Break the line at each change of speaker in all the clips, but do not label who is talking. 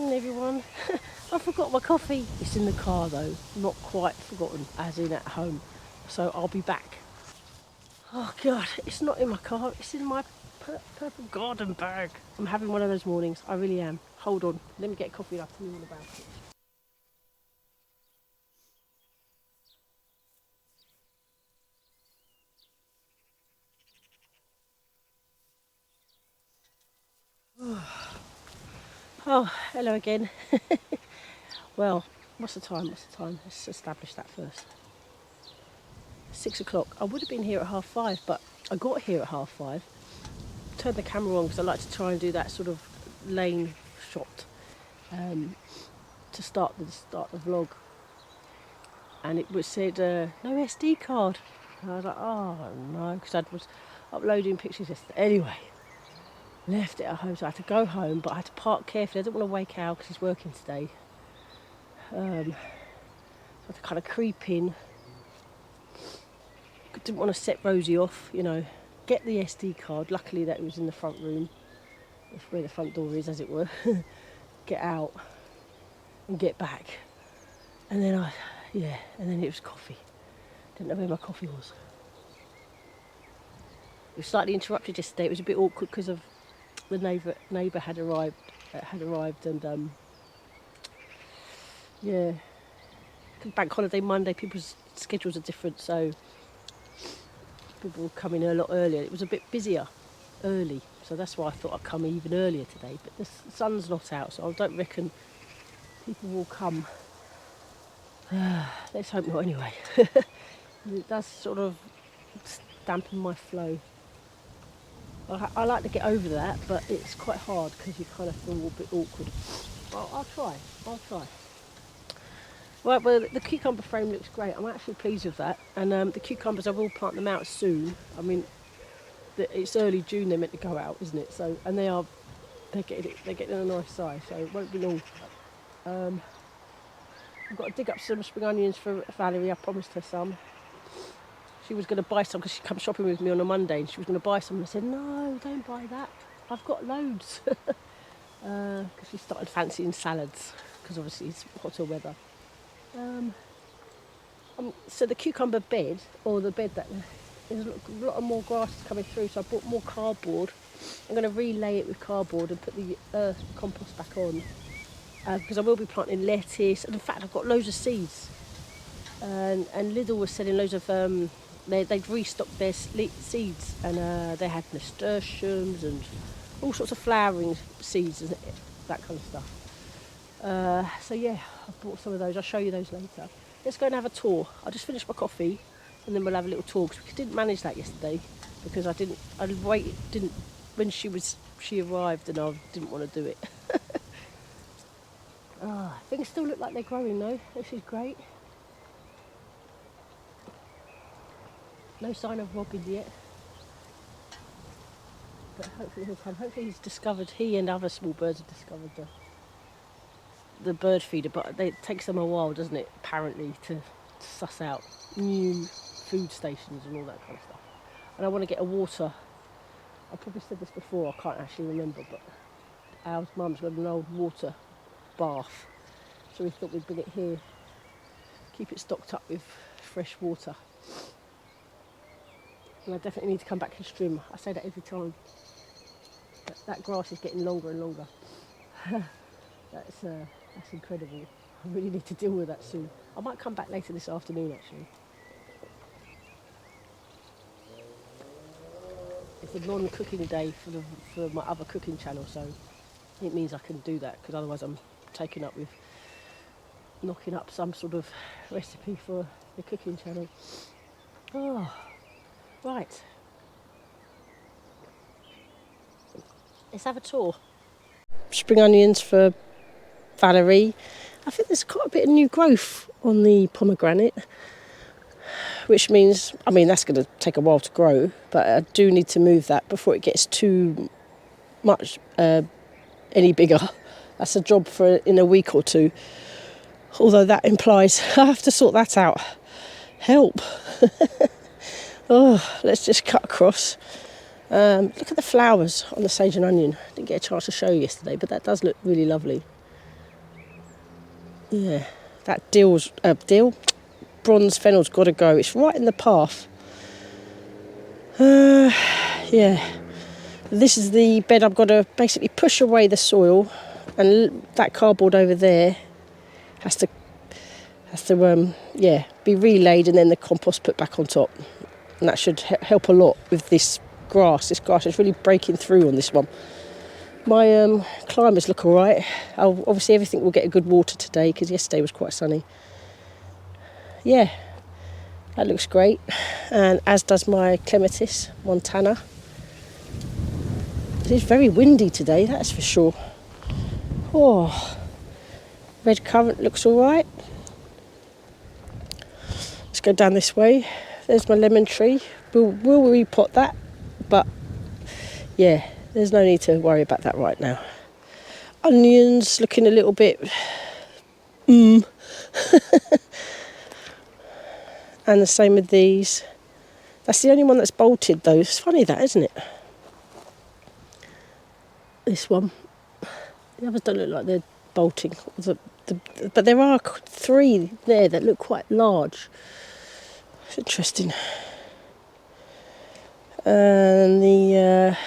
Morning everyone. I forgot my coffee. It's in the car though, not quite forgotten, as in at home. So I'll be back. Oh God, it's not in my car, it's in my purple garden bag. I'm having one of those mornings, I really am. Hold on, let me get coffee and I'll tell you all about it. Oh, hello again. Well, what's the time? Let's establish that first. 6 o'clock. I would have been here at 5:30, but I got here at 5:30. Turned the camera on because I like to try and do that sort of lane shot to start the vlog. And it was said no SD card. And I was like, oh no, because I was uploading pictures yesterday. Anyway, left it at home, so I had to go home, but I had to park carefully. I didn't want to wake Al because he's working today. So I had to kind of creep in. Didn't want to set Rosie off, you know. Get the SD card. Luckily that was in the front room. That's where the front door is, as it were. Get out and get back. And then and then it was coffee. Didn't know where my coffee was. It was slightly interrupted yesterday. It was a bit awkward because of the neighbour had arrived and bank holiday Monday, people's schedules are different, so people will come in a lot earlier. It was a bit busier early, so that's why I thought I'd come even earlier today, but the sun's not out, so I don't reckon people will come. Let's hope not anyway. It does sort of dampen my flow. I like to get over that, but it's quite hard because you kind of feel a bit awkward. Well, I'll try. Right, well, the cucumber frame looks great. I'm actually pleased with that. And the cucumbers, I will plant them out soon. I mean, it's early June they're meant to go out, isn't it? So, and they're getting a nice size, so it won't be long. I've got to dig up some spring onions for Valerie. I promised her some. She was going to buy some because she comes shopping with me on a Monday, and she was going to buy some. And I said, no, don't buy that. I've got loads. Because she started fancying salads, because obviously it's hotter weather. So the cucumber bed, or the bed that there's a lot of more grass coming through, so I bought more cardboard. I'm going to relay it with cardboard and put the compost back on, because I will be planting lettuce, and in fact I've got loads of seeds, and Lidl was selling loads of they'd restocked their seeds, and they had nasturtiums and all sorts of flowering seeds and that kind of stuff. So yeah, I bought some of those. I'll show you those later. Let's go and have a tour. I'll just finish my coffee and then we'll have a little tour, because we didn't manage that yesterday because when she arrived and I didn't want to do it. Things still look like they're growing though, which is great. No sign of Robin yet, but hopefully he'll come. Hopefully he and other small birds have discovered the bird feeder, but it takes them a while, doesn't it, apparently, to suss out new food stations and all that kind of stuff. And I want to get a water. I probably said this before, I can't actually remember, but our mum's got an old water bath, so we thought we'd bring it here, keep it stocked up with fresh water. And I definitely need to come back and trim. I say that every time. That grass is getting longer and longer. That's incredible. I really need to deal with that soon. I might come back later this afternoon actually. It's a non-cooking day for my other cooking channel, so it means I can do that, because otherwise I'm taken up with knocking up some sort of recipe for the cooking channel. Oh, right. Let's have a tour. Spring onions for Valerie. I think there's quite a bit of new growth on the pomegranate, which means, that's going to take a while to grow, but I do need to move that before it gets too much any bigger. That's a job for in a week or two, although that implies I have to sort that out. Help. Let's just cut across. Look at the flowers on the sage and onion. Didn't get a chance to show you yesterday, but that does look really lovely. Yeah, that bronze fennel's got to go. It's right in the path. Yeah. This is the bed I've got to basically push away the soil, and that cardboard over there has to be relayed, and then the compost put back on top. And that should help a lot with this grass. This grass is really breaking through on this one. My climbers look all right. Obviously everything will get a good water today because yesterday was quite sunny. Yeah, that looks great. And as does my clematis, Montana. It is very windy today, that's for sure. Oh, red currant looks all right. Let's go down this way. There's my lemon tree. We'll repot that, but yeah, there's no need to worry about that right now. Onions looking a little bit and the same with these. That's the only one that's bolted though. It's funny that, isn't it? This one. The others don't look like they're bolting. But there are 3 there that look quite large. It's interesting. And the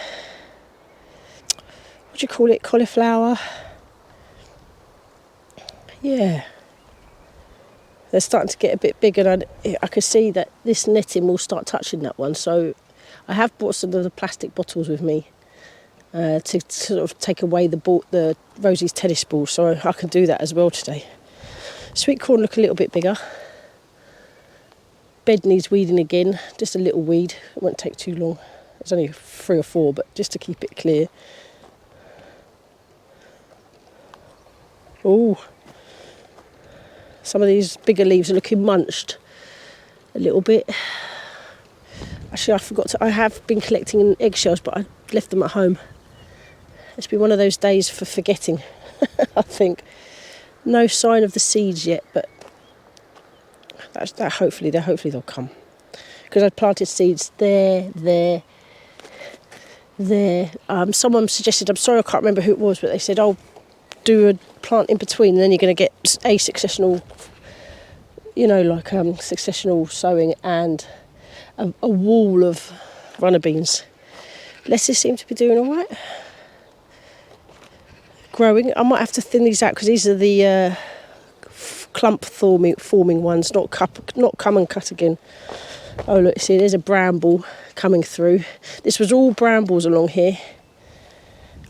what do you call it? Cauliflower. Yeah. They're starting to get a bit bigger, and I can see that this netting will start touching that one. So I have brought some of the plastic bottles with me to sort of take away the Rosie's tennis balls, so I can do that as well today. Sweet corn look a little bit bigger. Bed needs weeding again, just a little weed. It won't take too long. It's only 3 or 4, but just to keep it clear. Oh, some of these bigger leaves are looking munched a little bit. Actually, I have been collecting eggshells, but I left them at home. It's been one of those days for forgetting, I think. No sign of the seeds yet, but hopefully they'll come. Because I planted seeds there. Someone suggested, I'm sorry I can't remember who it was, but they said, oh, do a plant in between, and then you're going to get a successional, successional sowing and a wall of runner beans. Lettuce seem to be doing all right. Growing. I might have to thin these out because these are the clump forming ones, not come and cut again. Oh look, see, there's a bramble coming through. This was all brambles along here.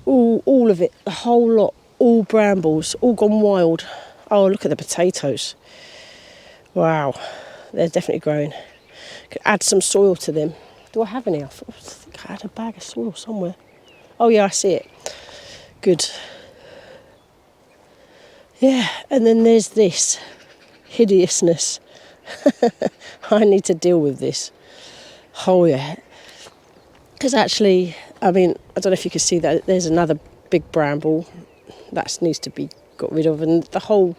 All of it, the whole lot, all brambles, all gone wild. Oh, look at the potatoes. Wow, they're definitely growing. Could add some soil to them. Do I have any? I think I had a bag of soil somewhere. Oh yeah, I see it. Good. Yeah, and then there's this hideousness. I need to deal with this. Oh yeah. Because actually, I don't know if you can see that, there's another big bramble that needs to be got rid of, and the whole,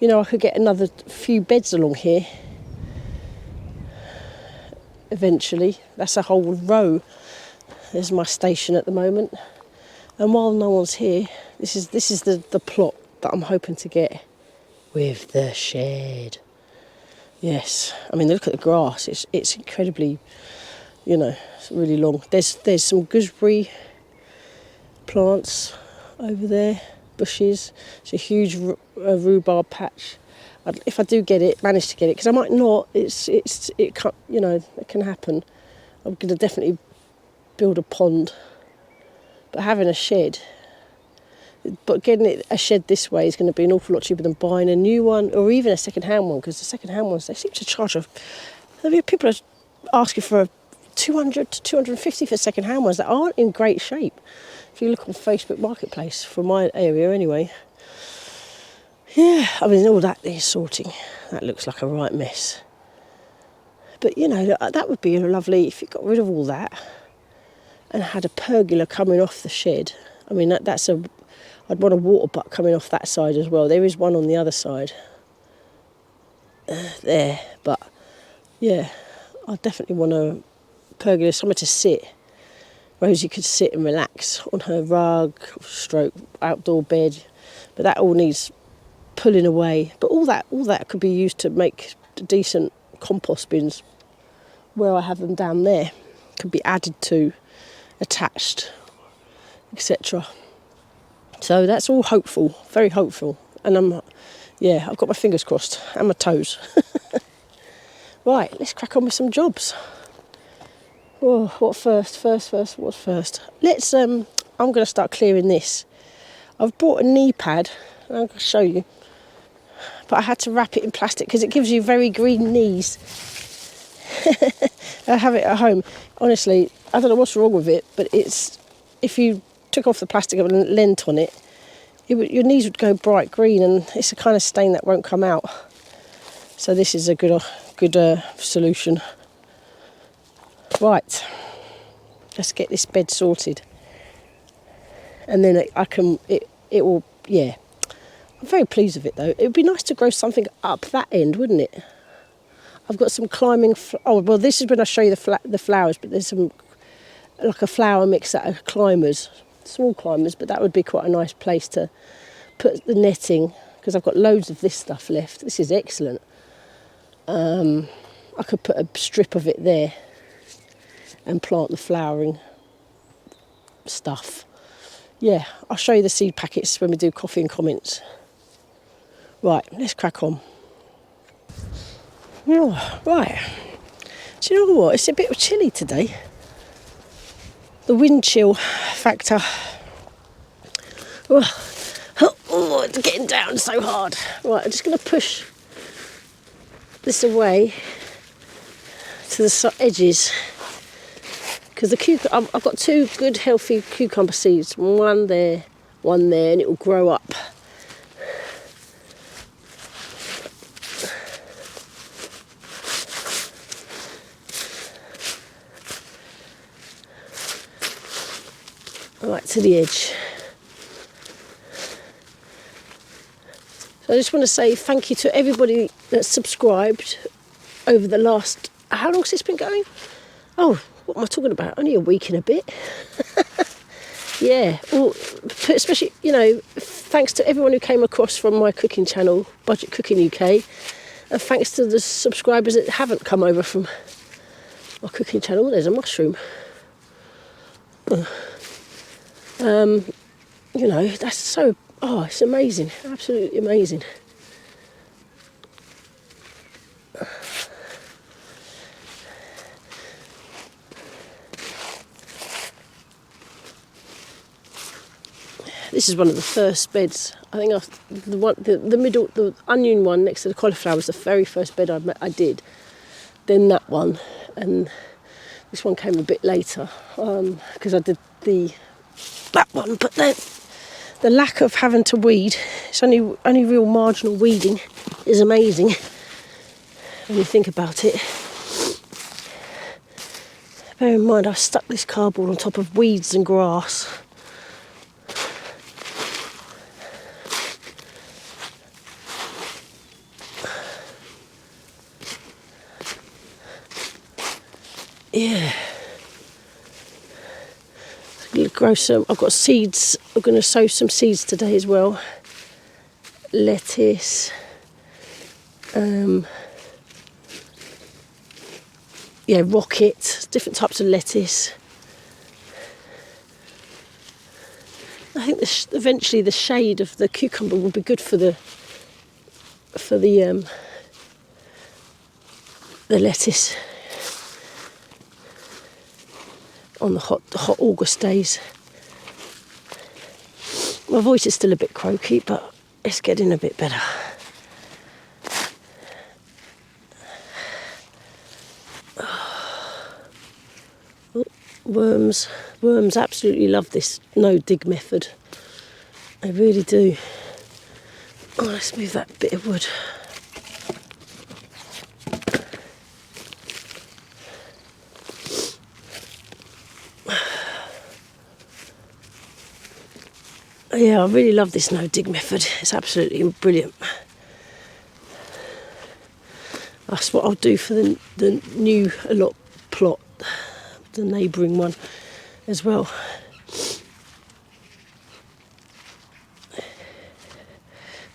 I could get another few beds along here eventually. That's a whole row. There's my station at the moment, and while no one's here, this is the plot that I'm hoping to get with the shed. Yes, look at the grass. It's incredibly, it's really long. There's some gooseberry plants over there, bushes. It's a huge rhubarb patch. If I do manage to get it, because I might not. It can't, it can happen. I'm going to definitely build a pond, but having a shed. But getting a shed this way is going to be an awful lot cheaper than buying a new one or even a second-hand one, because the second-hand ones, they seem to charge people are asking for 200 to 250 for second-hand ones that aren't in great shape. If you look on Facebook Marketplace, for my area anyway. Yeah, all that is sorting. That looks like a right mess. But, that would be lovely if you got rid of all that and had a pergola coming off the shed. I'd want a water butt coming off that side as well. There is one on the other side. There. But, yeah, I definitely want a pergola, somewhere to sit. Rosie could sit and relax on her rug, stroke outdoor bed. But that all needs pulling away. But all that could be used to make decent compost bins where I have them down there. Could be added to, attached, etc. So that's all hopeful, very hopeful. And I've got my fingers crossed and my toes. Right, let's crack on with some jobs. Oh, what first? What's first? Let's, I'm going to start clearing this. I've bought a knee pad, and I'm going to show you. But I had to wrap it in plastic because it gives you very green knees. I have it at home. Honestly, I don't know what's wrong with it, but if you took off the plastic and lent on it, your knees would go bright green, and it's a kind of stain that won't come out. So this is a good solution. Right, let's get this bed sorted, and then it will. Yeah, I'm very pleased with it though. It would be nice to grow something up that end, wouldn't it? I've got some climbing. This is when I show you the flowers, but there's some like a flower mix that are climbers, small climbers. But that would be quite a nice place to put the netting, because I've got loads of this stuff left. This is excellent. I could put a strip of it there and plant the flowering stuff. Yeah, I'll show you the seed packets when we do coffee and comments. Right, let's crack on. Oh, right. Do you know what? It's a bit chilly today. The wind chill factor. Oh, it's getting down so hard. Right, I'm just going to push this away to the edges, because I've got two good healthy cucumber seeds, one there, and it will grow up. Right to the edge. So I just want to say thank you to everybody that's subscribed over the last, how long's this been going? Oh, what am I talking about? Only a week and a bit. Yeah, well, especially, thanks to everyone who came across from my cooking channel, Budget Cooking UK, and thanks to the subscribers that haven't come over from my cooking channel. There's a mushroom. That's so, it's amazing, absolutely amazing. This is one of the first beds. I think the middle, the onion one next to the cauliflower was the very first bed I did. Then that one, and this one came a bit later because I did that one. But then the lack of having to weed, it's only real marginal weeding, is amazing when you think about it. Bear in mind, I've stuck this cardboard on top of weeds and grass. Yeah. Grow some. I've got seeds. I'm going to sow some seeds today as well. Lettuce. Rocket. Different types of lettuce. I think eventually the shade of the cucumber will be good for the lettuce. On the hot August days. My voice is still a bit croaky, but it's getting a bit better. Oh, worms absolutely love this no dig method. They really do. Oh, let's move that bit of wood. Yeah, I really love this no-dig method. It's absolutely brilliant. That's what I'll do for the new allot plot, the neighbouring one as well.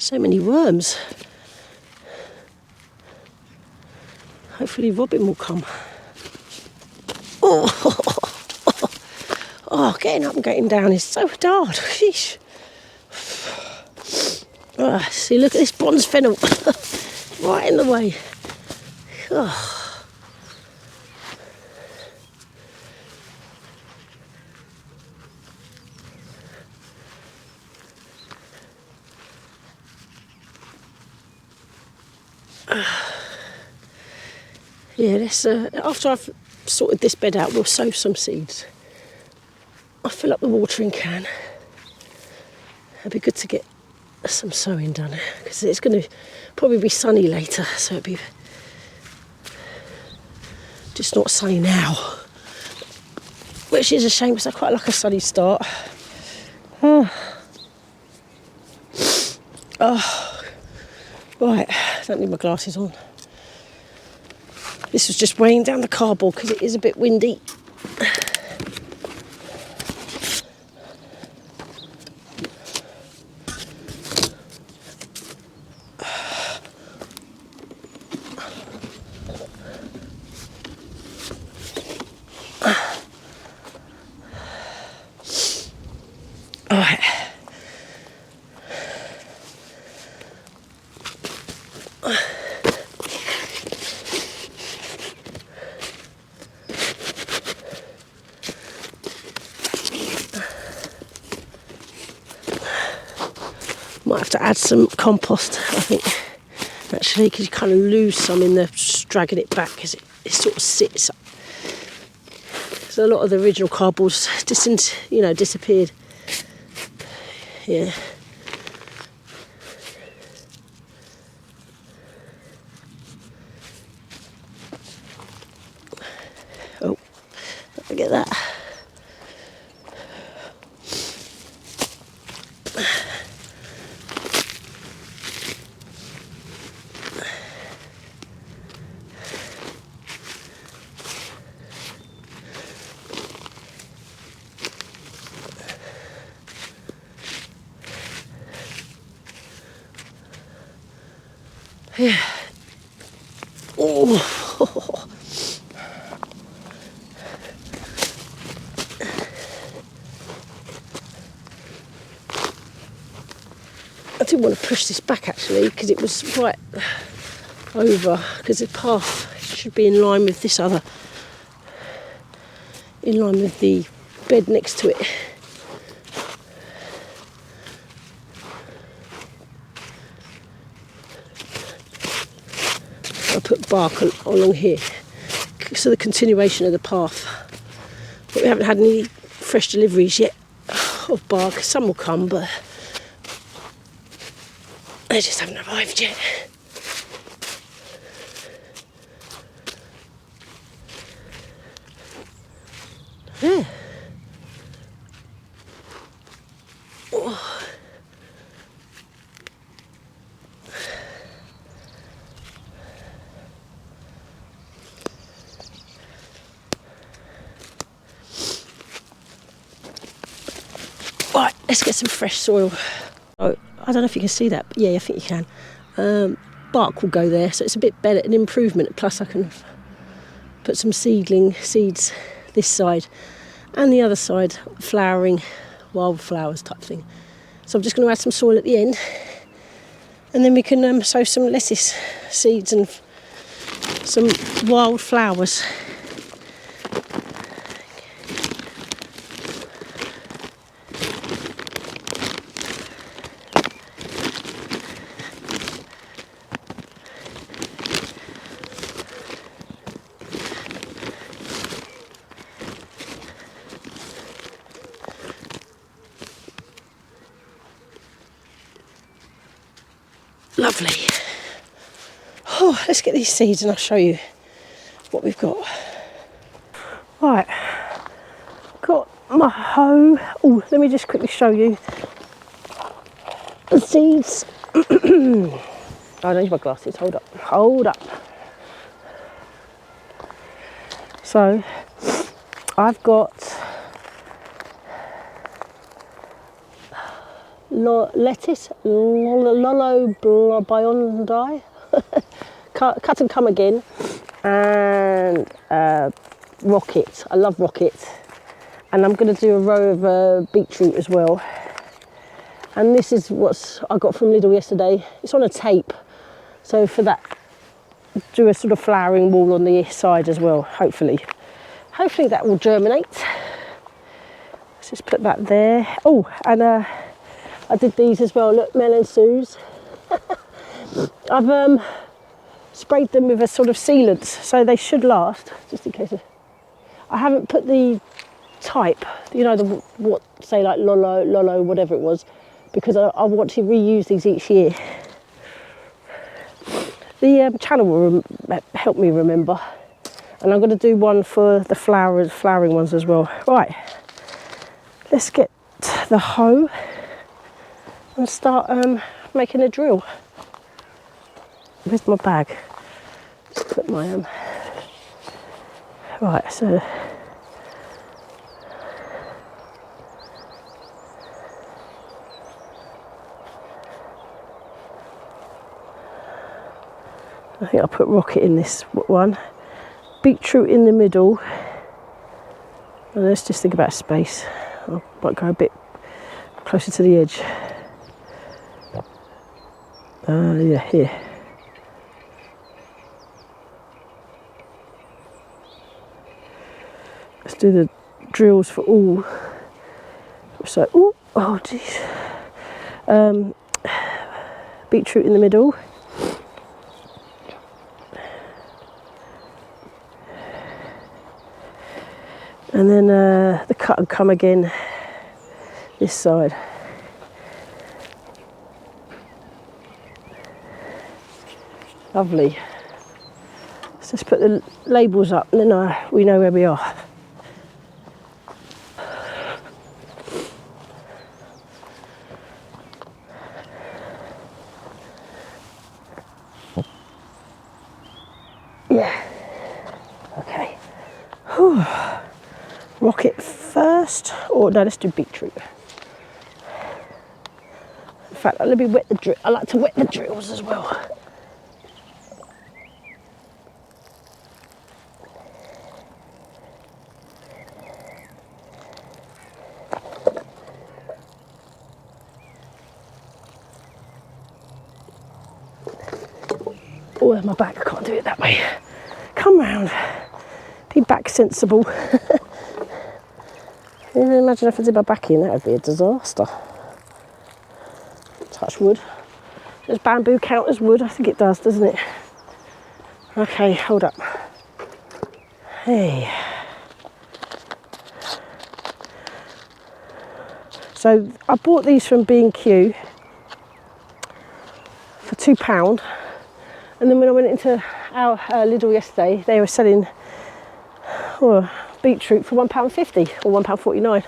So many worms. Hopefully Robin will come. Oh, oh, getting up and getting down is so hard. Sheesh. Oh, see, look at this bronze fennel. Right in the way. Oh. Yeah, let's, after I've sorted this bed out, we'll sow some seeds. I'll fill up the watering can. It'd be good to get some sowing done because it's going to probably be sunny later, so it'd be just not sunny now, which is a shame because I quite like a sunny start. Oh, right, I don't need my glasses on. This was just weighing down the cardboard because it is a bit windy. All right. Might have to add some compost, I think, actually, because you kind of lose some in the dragging it back because it sort of sits up. So a lot of the original cardboard's disappeared. Yeah. Oh, don't forget that. Yeah. Oh. I didn't want to push this back actually because it was right over, because the path should be in line with this other, in line with the bed next to it. I put bark along here, so the continuation of the path. But we haven't had any fresh deliveries yet of bark. Some will come, but they just haven't arrived yet. Yeah. Oh. Right, let's get some fresh soil. Oh, I don't know if you can see that, but yeah, I think you can. Bark will go there, so it's a bit better, an improvement. Plus I can put some seeds this side and the other side, flowering wildflowers type thing. So I'm just going to add some soil at the end, and then we can sow some lettuce seeds and some wildflowers. Lovely. Oh, let's get these seeds and I'll show you what we've got. Right, got my hoe. Oh, let me just quickly show you the seeds. I don't need my glasses. Hold up. So I've got lettuce, lolo biondi, cut and come again, and rocket. I love rocket. And I'm going to do a row of beetroot as well. And this is what I got from Lidl yesterday. It's on a tape. So for that, do a sort of flowering wall on the side as well, hopefully. Hopefully that will germinate. Let's just put that there. Oh, and I did these as well. Look, melon sues. I've sprayed them with a sort of sealant, so they should last, just in case. I haven't put the type, you know, what say like lolo, whatever it was, because I want to reuse these each year. The channel will help me remember, and I'm going to do one for the flowering ones as well. Right, let's get the hoe and start making a drill. Where's my bag? Just put my right, so I think I'll put rocket in this one, beetroot in the middle, and let's just think about space. I might go a bit closer to the edge. Yeah, here. Let's do the drills for all. So, ooh, oh geez. Beetroot in the middle. And then the cut and come again this side. Lovely. Let's just put the labels up and then we know where we are. Yeah. Okay. Whew. Rocket first, or no, let's do beetroot. In fact, let me wet the drill. I like to wet the drills as well. Oh, my back, I can't do it that way. Come round. Be back sensible. Imagine if I did my back in, that would be a disaster. Touch wood. Does bamboo count as wood? I think it does, doesn't it? Okay, hold up. Hey. So I bought these from B&Q for £2. And then when I went into our Lidl yesterday, they were selling beetroot for £1.50 or £1.49.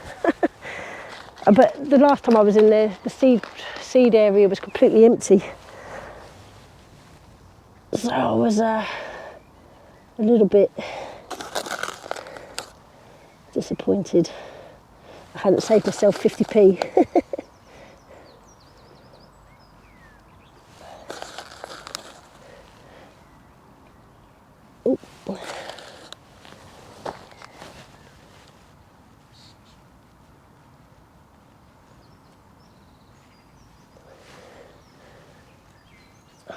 But the last time I was in there, the seed area was completely empty. So I was a little bit disappointed. I hadn't saved myself 50p.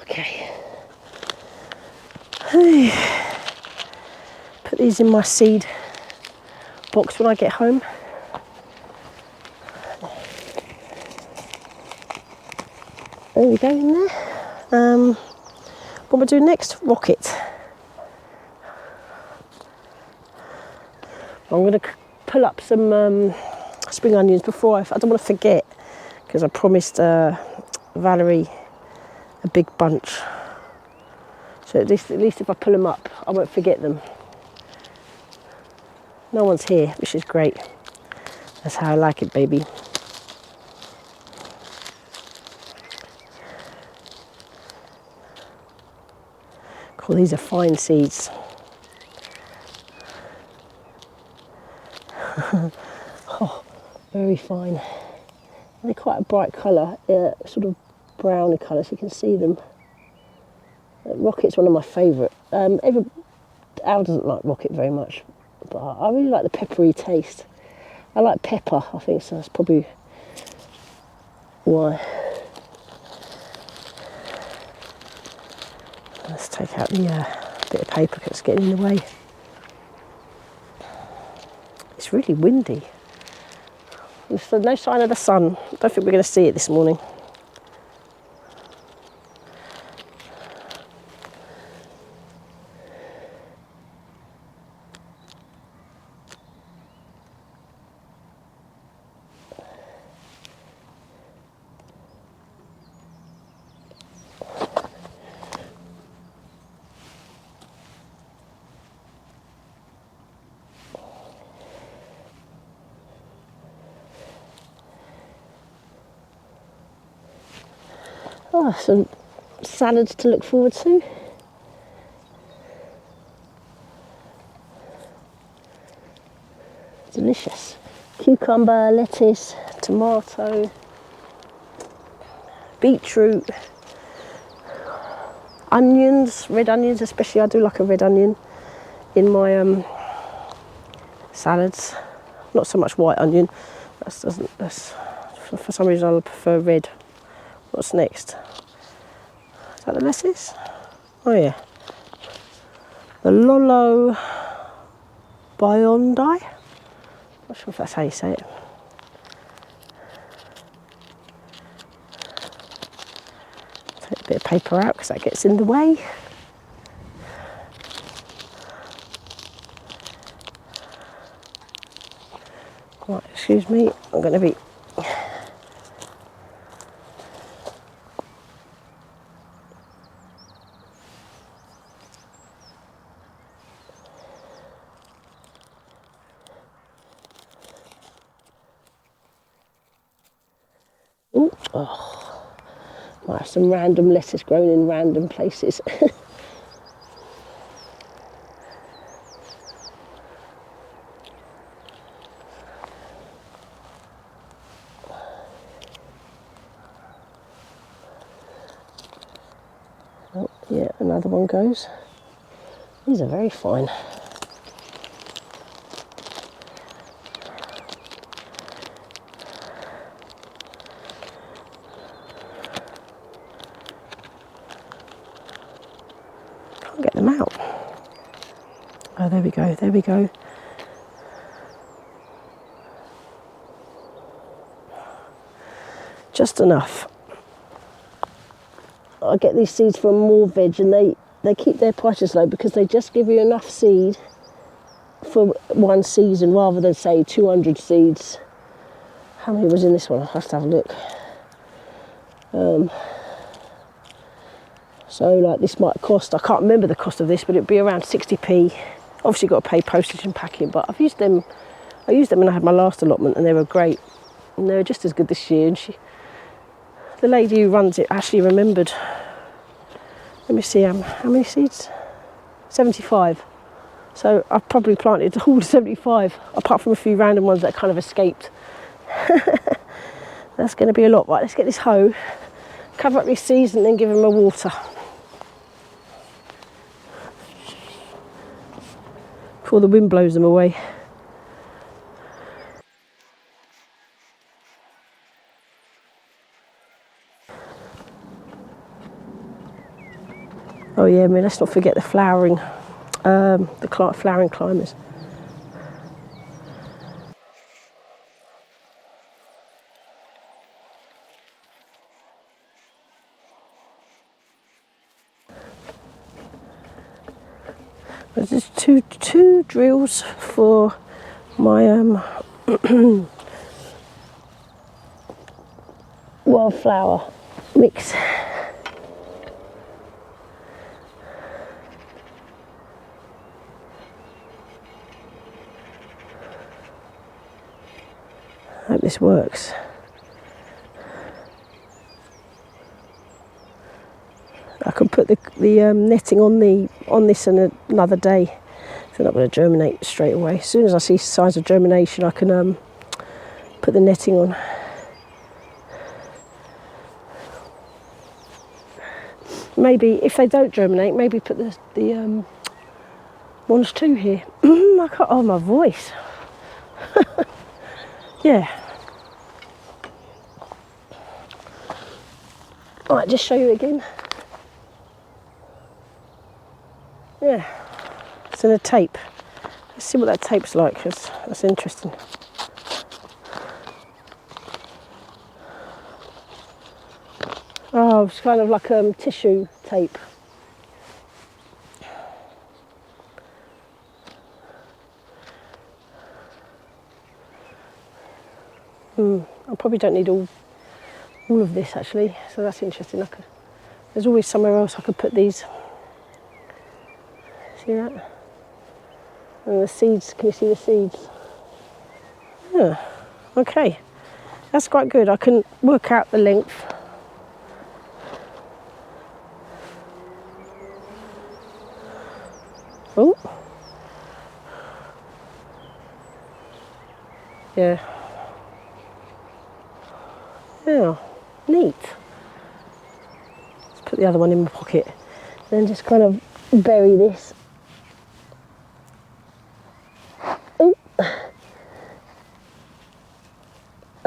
Okay. Put these in my seed box when I get home. There we go in there. What am I doing next? Rocket. I'm going to pull up some spring onions before I don't want to forget, because I promised Valerie a big bunch. So at least if I pull them up, I won't forget them. No one's here, which is great. That's how I like it, baby. Cool, these are fine seeds. Oh, very fine. They're quite a bright colour, sort of browny colour, so you can see them. Rocket's one of my favourite. Al doesn't like rocket very much, but I really like the peppery taste. I like pepper, I think, so that's probably why. Let's take out the bit of paper because it's getting in the way. It's really windy. There's no sign of the sun. I don't think we're going to see it this morning. Oh, some salads to look forward to. Delicious. Cucumber, lettuce, tomato, beetroot, onions, red onions especially. I do like a red onion in my salads. Not so much white onion. For some reason I prefer red. What's next? Is that the lettuce? Oh yeah. The Lolo Biondi. Not sure if that's how you say it. Take a bit of paper out because that gets in the way. Right, excuse me, I'm going to be might have some random lettuce grown in random places. Oh, yeah, another one goes. These are very fine. Get them out. Oh, there we go, there we go. Just enough. I get these seeds from More Veg and they keep their prices low because they just give you enough seed for one season rather than say 200 seeds. How many was in this one? I'll have to have a look. So like this might cost, I can't remember the cost of this, but it'd be around 60p. Obviously got to pay postage and packing, but I used them when I had my last allotment and they were great. And they were just as good this year. And the lady who runs it actually remembered. Let me see, how many seeds? 75. So I've probably planted all 75, apart from a few random ones that kind of escaped. That's going to be a lot. Right, let's get this hoe, cover up these seeds and then give them a water. Before the wind blows them away. Oh yeah, I mean, let's not forget the flowering, flowering climbers. There's just two drills for my wildflower mix. I hope this works. I can put the netting on this another day. They're not going to germinate straight away. As soon as I see signs of germination, I can put the netting on. maybe if they don't germinate, maybe put the ones too here. I can't, oh, my voice. Yeah. All right, just show you again. Yeah, it's in a tape. Let's see what that tape's like, because that's interesting. Oh, it's kind of like tissue tape. I probably don't need all of this actually, so that's interesting. There's always somewhere else I could put these. See that? And the seeds, can you see the seeds? Yeah, okay. That's quite good. I can work out the length. Oh. Yeah. Yeah, neat. Let's put the other one in my pocket. Then just kind of bury this. Oh. I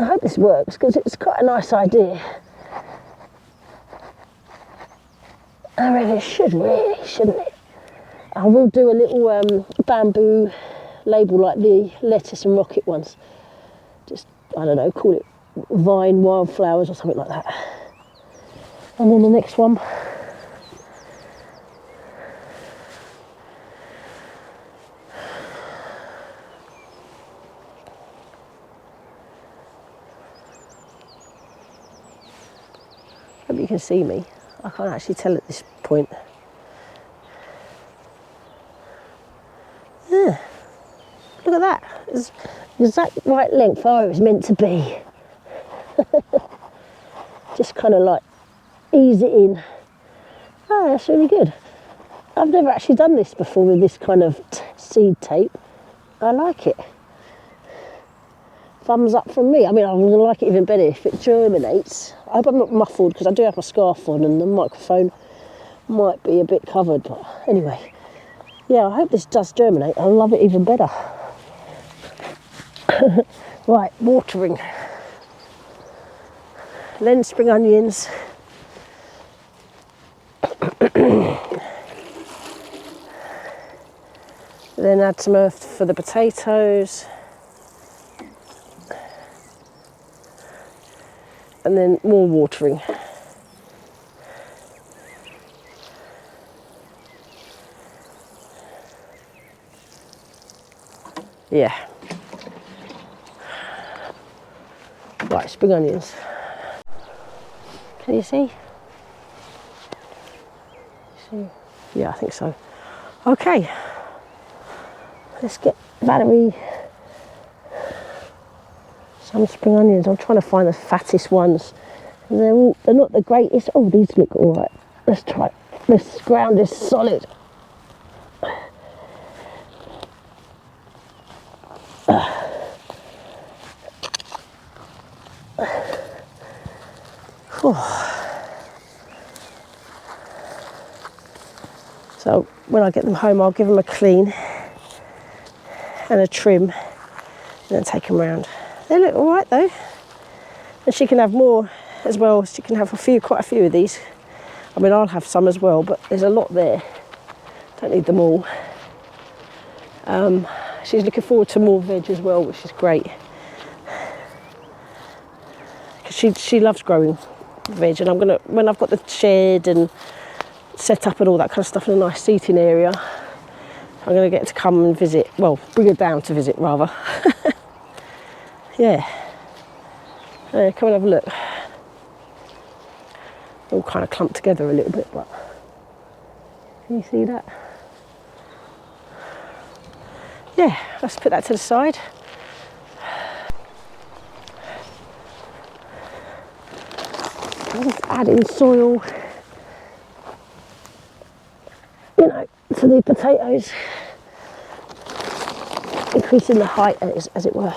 hope this works because it's quite a nice idea. I reckon it should really, shouldn't it? I will do a little bamboo label like the lettuce and rocket ones. Just, I don't know, call it vine wildflowers or something like that. And then the next one. Hope you can see me. I can't actually tell at this point. Yeah, look at that. It's the exact right length it was meant to be. Just kind of like ease it in. Oh, that's really good. I've never actually done this before with this kind of seed tape. I like it. Thumbs up from me. I mean, I'm going to like it even better if it germinates. I hope I'm not muffled because I do have my scarf on and the microphone might be a bit covered. But anyway, yeah, I hope this does germinate. I'll love it even better. Right, watering. Then spring onions. Then add some earth for the potatoes. And then more watering. Yeah. Right, spring onions. Can you see? Yeah, I think so. Okay. Let's get Valerie some spring onions. I'm trying to find the fattest ones. They're not the greatest. Oh, these look all right. Let's try. This ground is solid. So when I get them home, I'll give them a clean and a trim and then take them round. They look all right though. And she can have more as well. She can have quite a few of these. I mean, I'll have some as well, but there's a lot there. Don't need them all. She's looking forward to more veg as well, which is great. Because she loves growing veg, and when I've got the shed and set up and all that kind of stuff in a nice seating area, I'm going to get to come and visit. Well, bring her down to visit rather. Yeah. Come and have a look. All kind of clumped together a little bit, but can you see that? Yeah, let's put that to the side. Just add in soil, to the potatoes, increasing the height as it were.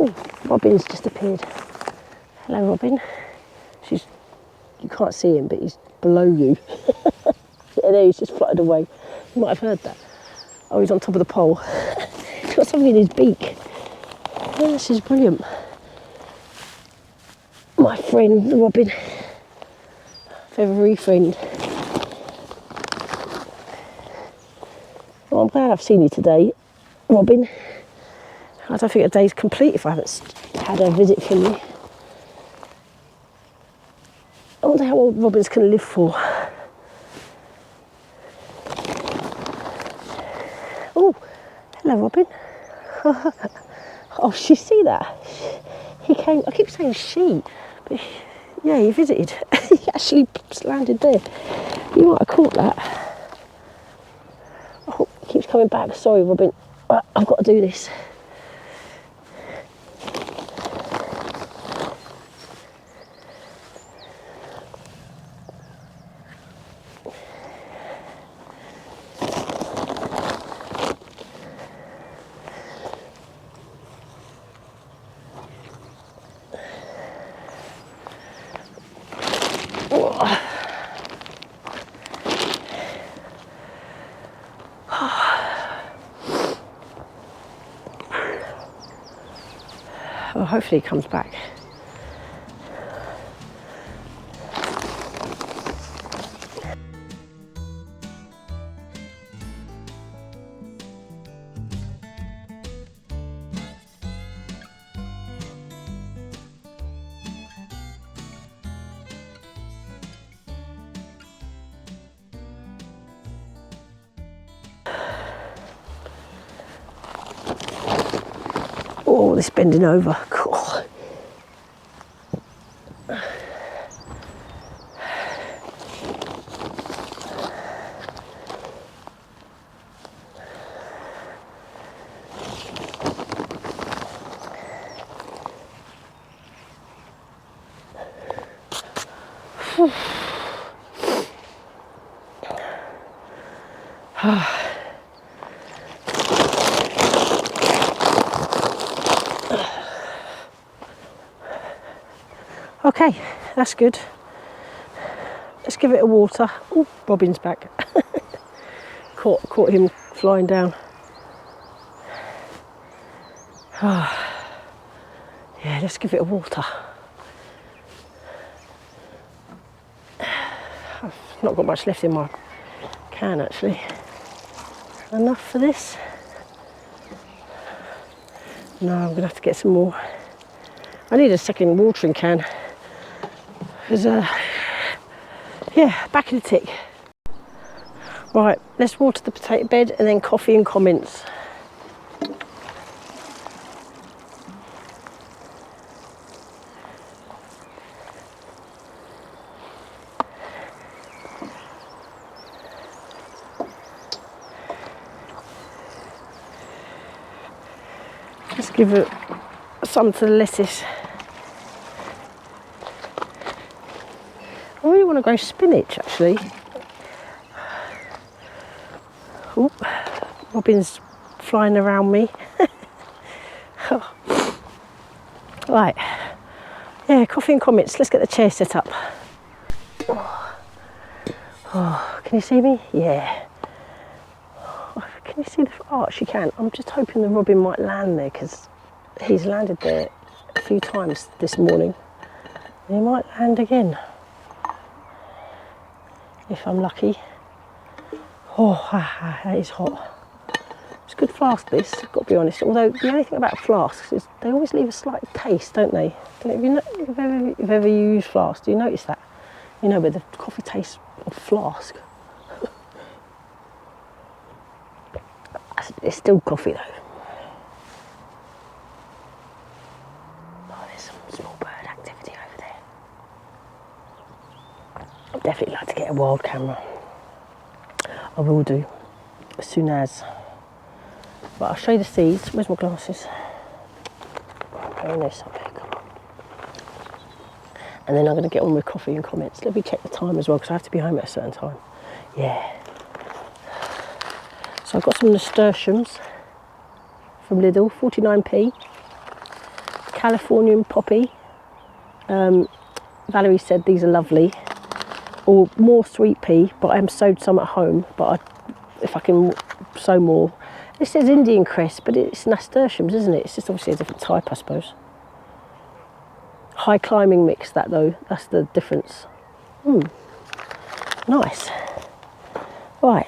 Oh, Robin's just appeared. Hello, Robin. You can't see him, but he's below you. Yeah, there, he's just fluttered away. You might have heard that. Oh, he's on top of the pole. He's got something in his beak. Oh, this is brilliant. My friend, Robin. Feathery friend. Well, I'm glad I've seen you today, Robin. I don't think a day's complete if I haven't had a visit from you. I wonder how old Robin's can live for. Oh, hello, Robin. Oh, you see that? He came, I keep saying she, but yeah, he visited. He actually landed there. You might have caught that. Oh, he keeps coming back. Sorry, Robin. I've got to do this. Well, hopefully he comes back. Oh, this bending over. Cool. Okay, that's good. Let's give it a water. Oh, Robin's back. Caught him flying down. Yeah, let's give it a water. I've not got much left in my can actually. Enough for this? No, I'm gonna have to get some more. I need a second watering can. There's yeah, back in the tick. Right, let's water the potato bed and then coffee and comments. Let's give it some to the lettuce. I really want to grow spinach actually. Ooh, Robin's flying around me. Right, yeah, coffee and comments. Let's get the chair set up. Oh, can you see me? Yeah. Can you see the arch? You can. I'm just hoping the Robin might land there because he's landed there a few times this morning. He might land again if I'm lucky. Oh, that is hot. It's a good flask this, I've got to be honest. Although the only thing about flasks is they always leave a slight taste, don't they? If you've ever used flasks, do you notice that? You know, where the coffee tastes of flask. It's still coffee though. Oh, there's some small bird activity over there. I'd definitely like to get a wild camera. I will do, as soon as. But I'll show you the seeds. Where's my glasses? Oh, there's something. And then I'm going to get on with coffee and comments. Let me check the time as well, because I have to be home at a certain time. Yeah. So I've got some nasturtiums from Lidl, 49p. Californian poppy. Valerie said these are lovely. Or more sweet pea, but I am sowed some at home. But if I can sow more. This says Indian cress, but it's nasturtiums, isn't it? It's just obviously a different type, I suppose. High climbing mix, that though. That's the difference. Nice. Right.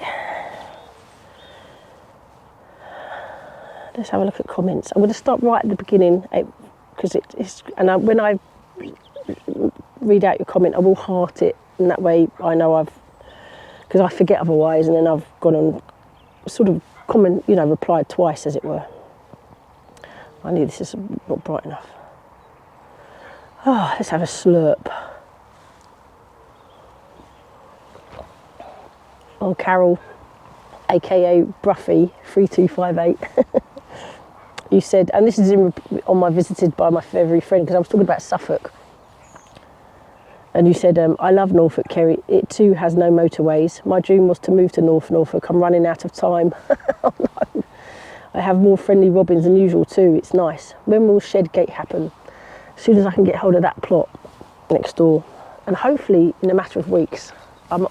Let's have a look at comments. I'm going to start right at the beginning because it's. And when I read out your comment, I will heart it, and that way I know because I forget otherwise, and then I've gone on sort of replied twice, as it were. I knew this is not bright enough. Oh, let's have a slurp. Oh, Carol, aka Bruffy 3258. You said, and this is on my visited by my feathery friend, because I was talking about Suffolk. And you said, I love Norfolk, Kerry. It too has no motorways. My dream was to move to Norfolk. I'm running out of time. Oh, no. I have more friendly robins than usual too. It's nice. When will Shed Gate happen? As soon as I can get hold of that plot next door. And hopefully in a matter of weeks. I'm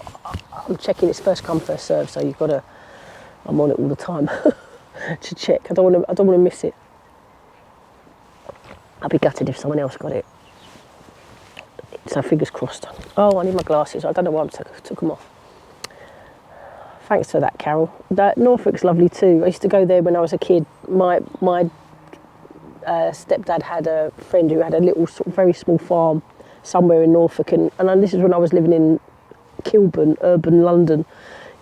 checking it's first come, first serve, so I'm on it all the time to check. I don't want to miss it. I'd be gutted if someone else got it. So fingers crossed. Oh, I need my glasses. I don't know why I took them off. Thanks for that, Carol. Norfolk's lovely too. I used to go there when I was a kid. My stepdad had a friend who had a little sort of very small farm somewhere in Norfolk, and this is when I was living in Kilburn, urban London,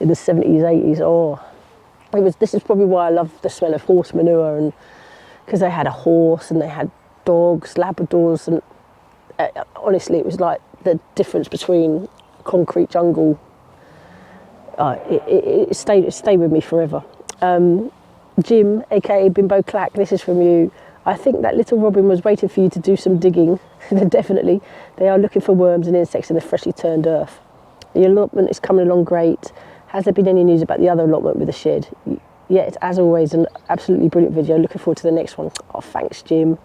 in the 70s, 80s. Oh, this is probably why I love the smell of horse manure, and because they had a horse and they had dogs, Labradors, and honestly, it was like the difference between concrete jungle. It stayed with me forever. Jim, aka Bimbo Clack, this is from you. I think that little robin was waiting for you to do some digging. Definitely. They are looking for worms and insects in the freshly turned earth. The allotment is coming along great. Has there been any news about the other allotment with the shed? Yeah, it's as always an absolutely brilliant video. Looking forward to the next one. Oh, thanks, Jim.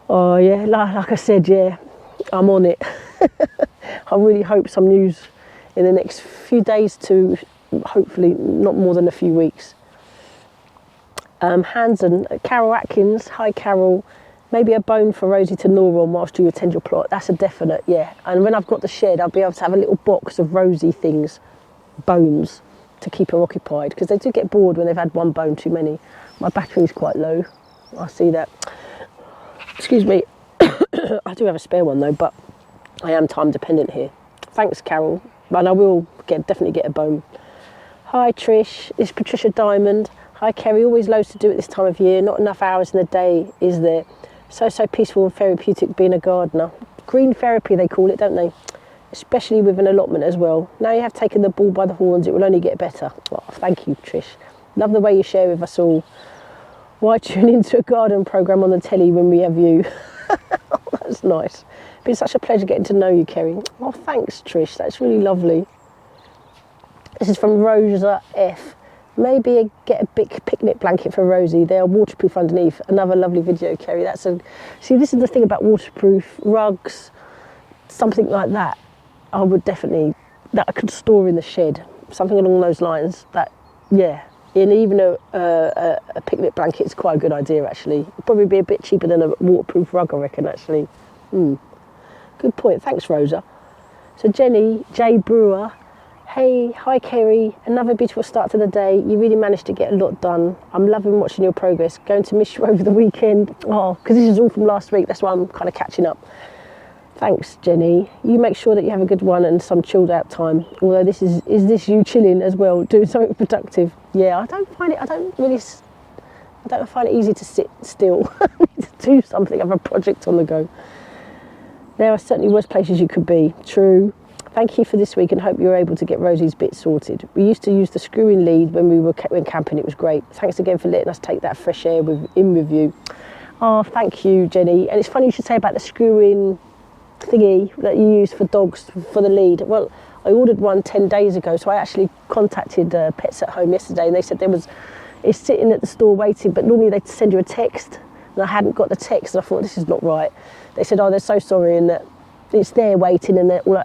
Oh yeah, like I said, yeah, I'm on it. I really hope some news in the next few days to hopefully not more than a few weeks. Hanson, Carol Atkins, hi Carol. Maybe a bone for Rosie to gnaw on whilst you attend your plot. That's a definite, yeah. And when I've got the shed, I'll be able to have a little box of Rosie things, bones, to keep her occupied, because they do get bored when they've had one bone too many. My battery's quite low. I see that. Excuse me. I do have a spare one though, but I am time dependent here. Thanks, Carol. And I will definitely get a bone. Hi, Trish. It's Patricia Diamond. Hi, Kerry. Always loads to do at this time of year. Not enough hours in the day, is there? So peaceful and therapeutic being a gardener. Green therapy, they call it, don't they? Especially with an allotment as well. Now you have taken the bull by the horns, it will only get better. Oh, thank you, Trish. Love the way you share with us all. Why tune into a garden programme on the telly when we have you? Oh, that's nice. It's been such a pleasure getting to know you, Kerry. Oh, thanks, Trish. That's really lovely. This is from Rosa F. Maybe get a big picnic blanket for Rosie. They are waterproof underneath. Another lovely video, Kerry. See, this is the thing about waterproof rugs, something like that. I would definitely, that I could store in the shed. Something along those lines. That, yeah. And even a picnic blanket is quite a good idea, actually. It'd probably be a bit cheaper than a waterproof rug, I reckon, actually. Good point. Thanks, Rosa. So Jenny J. Brewer. Hey, hi Kerry, another beautiful start to the day. You really managed to get a lot done. I'm loving watching your progress. Going to miss you over the weekend. Oh, because this is all from last week, that's why I'm kind of catching up. Thanks, Jenny. You make sure that you have a good one and some chilled out time. Although this is this you chilling as well, doing something productive? Yeah, I don't find it easy to sit still. To do something, have a project on the go. There are certainly worse places you could be. True. Thank you for this week and hope you're able to get Rosie's bits sorted. We used to use the screw-in lead when we went camping. It was great. Thanks again for letting us take that fresh air in with you. Oh, thank you, Jenny. And it's funny you should say about the screw-in thingy that you use for dogs for the lead. Well, I ordered one 10 days ago, so I actually contacted Pets at Home yesterday, and they said it's sitting at the store waiting, but normally they send you a text and I hadn't got the text, and I thought, this is not right. They said, oh, they're so sorry, and that it's there waiting, and that, well,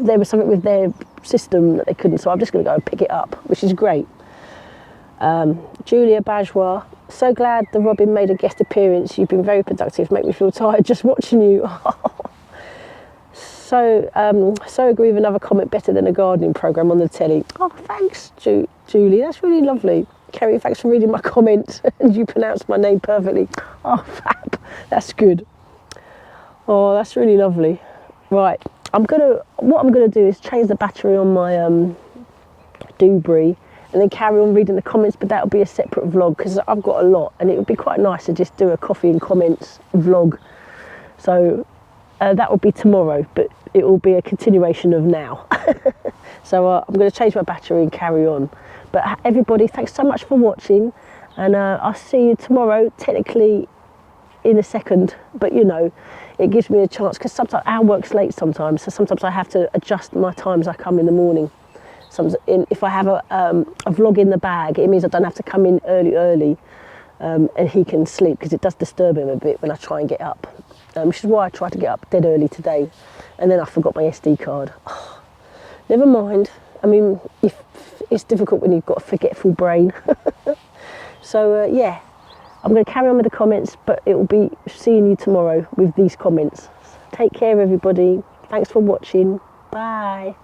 there was something with their system that they couldn't, so I'm just going to go and pick it up, which is great. Julia Bajwa, so glad the robin made a guest appearance. You've been very productive, make me feel tired just watching you. So agree with another comment, better than a gardening programme on the telly. Oh, thanks, Julie, that's really lovely. Kerry, thanks for reading my comment, and you pronounced my name perfectly. Oh, fab, that's good. Oh, that's really lovely. Right, what I'm gonna do is change the battery on my Dubry, and then carry on reading the comments, but that'll be a separate vlog because I've got a lot, and it would be quite nice to just do a coffee and comments vlog. So that will be tomorrow, but it will be a continuation of now. So I'm going to change my battery and carry on. But everybody, thanks so much for watching, and I'll see you tomorrow, technically in a second, but you know, it gives me a chance, because sometimes our work's late sometimes, so sometimes I have to adjust my times I come in the morning. If I have a vlog in the bag, it means I don't have to come in early, and he can sleep, because it does disturb him a bit when I try and get up, which is why I tried to get up dead early today, and then I forgot my SD card. Oh, never mind. I mean, it's difficult when you've got a forgetful brain. So yeah, I'm going to carry on with the comments, but it will be seeing you tomorrow with these comments. Take care, everybody. Thanks for watching. Bye.